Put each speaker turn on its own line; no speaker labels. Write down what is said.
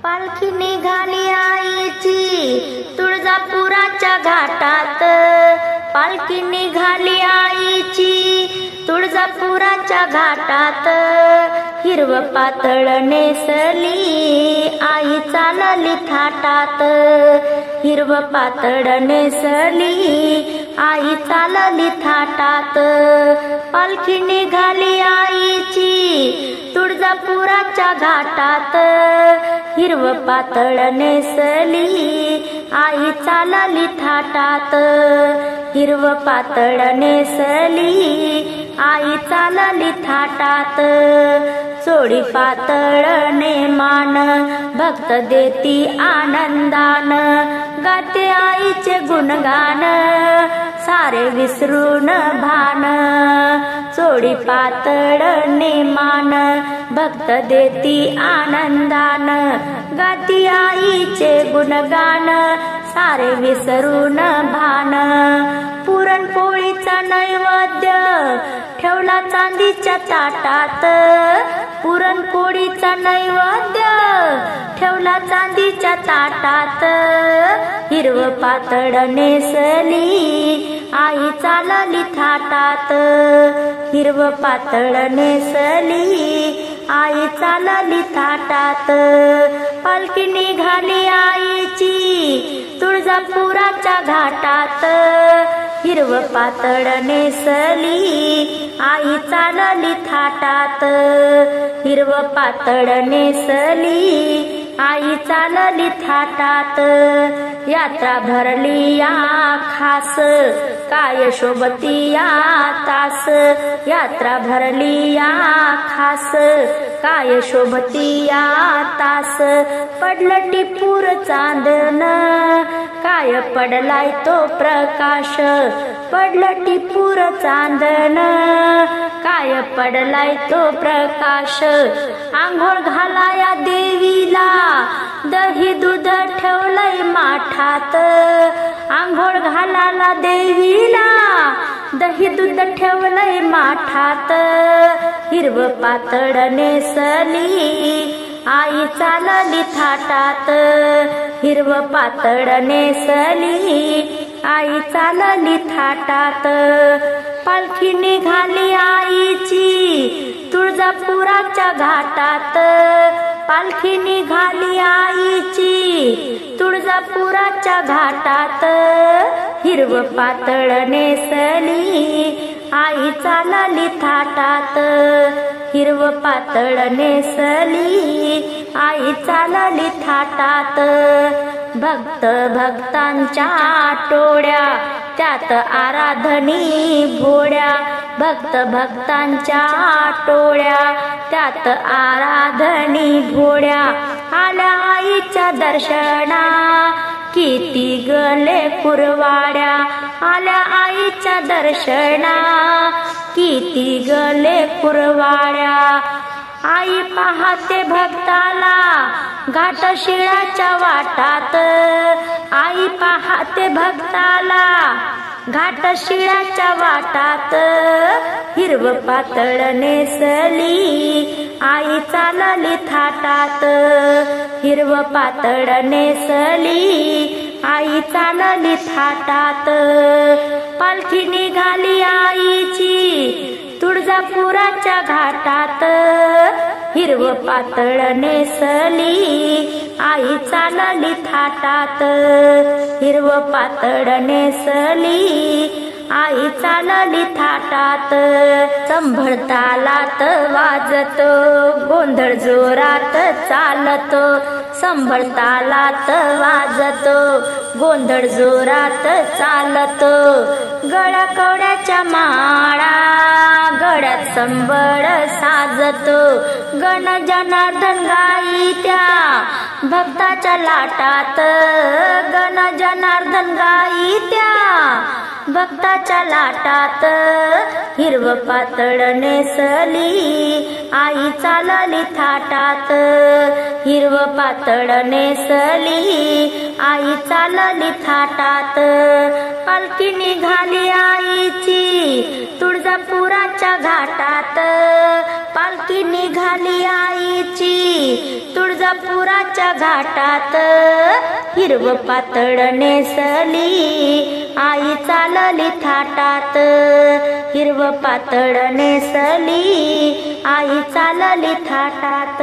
पालखी निघाली आईची तुळजापुराच्या घाटात, पालखी निघाली आईची तुळजापुराच्या घाटात, हिरवं पातळ नेसली आई चालली थाटात, हिरवं पातळ नेसली आई चालली थाटात, पालखी निघाली आईची तुळजापुराच्या घाटात, हिरवं पातळ नेसली आई चालली थाटात, हिरवं पातळ नेसली आई चालली थाटात, चोळी पातळ नेमान भक्त देती आनंदान, गाते आईचे गुणगान सारे विसरून भान, चोळी पातळ नेमान भक्त देती आनंदान, गाती आईचे गुणगान सारे विसरून भान, पुरणपोळीचा नैवेद्य ठेवला चांदीच्या ताटात, पुरणपोळीचा नैवेद्य ठेवला चांदीच्या ताटात, हिरवं पातळ नेसली आई चालली थाटात, हिरवं पातळ नेसली आई चालली थाटात, पालखी निघाली आईची तुळजापुराच्या घाटात, हिरवं पातळ नेसली आई चालली थाटात, हिरवं पातळ नेसली आई चालली थाटात, यात्रा भरली या खास काय शोभती या तास, यात्रा भरली या खास काय शोभती या तास, पडलं टिपूर चांदन काय पडलाय तो प्रकाश, पडलं टिपूर चांदन काय पडलाय तो प्रकाश, आंघोळ घालाया देवीला दही दूध ठेवलंय माठात, आंघोळ घालाला देवीला दही दूध ठेवलंय माठात, हिरवं पातळ नेसली आई चालली थाटात, हिरवं पातळ नेसली आई चालली थाटात, पालखी निघाली आईची तुळजापुराच्या घाटात, पालखी निघाली आईची तुळजापुराच्या घाटात, हिरवं पातळ नेसली आई चालली थाटात, हिरवं पातळ नेसली आई चालली थाटात, भक्त भक्तांच्या टोळ्या त्यात आराधनी भोळ्या, भक्त भक्तांच्या टोळ्या त्यात आराधनी भोळ्या, आल्या आईच्या दर्शना किती गले कुरवाड्या, आल्या आईच्या दर्शना किती गले कुरवाड्या, आई पाहते भक्ताला घाटशिळाच्या वाटात, आई पाहते भक्ताला घाटशिळाच्या वाटात, हिरवं पातळ नेसली आई चालली थाटात, हिरवं पातळ नेसली आई चालली थाटात, पालखी निघाली आईची तुळजापुराच्या घाटात, हिरवं पातळ नेसली आई चालली थाटात, हिरवं पातळ नेसली आई चालली थाटात, संभळ तालात वाजतो गोंधळ जोरात चालतो, संभळ तालात वाजतो गोंधळ जोरात चालतो, गळ्या कवड्याच्या माळा गळ्यात संबळ साजतो, गण जनार्दन गाईत्या भक्ताच्या लाटात, गण जनार्दन गाईत्या भक्ताच्या लाटात, हिरवं पातळ नेसली आई चालली थाटात, हिरवं पातळ नेसली आई चालली थाटात, पालखी निघाली आईची तुळजापुराच्या घाटात, पालखी निघाली आईची तुळजापुराच्या घाटात, हिरवं पातळ नेसली आई चालली थाटात, हिरवं पातळ नेसली आई चालली थाटात.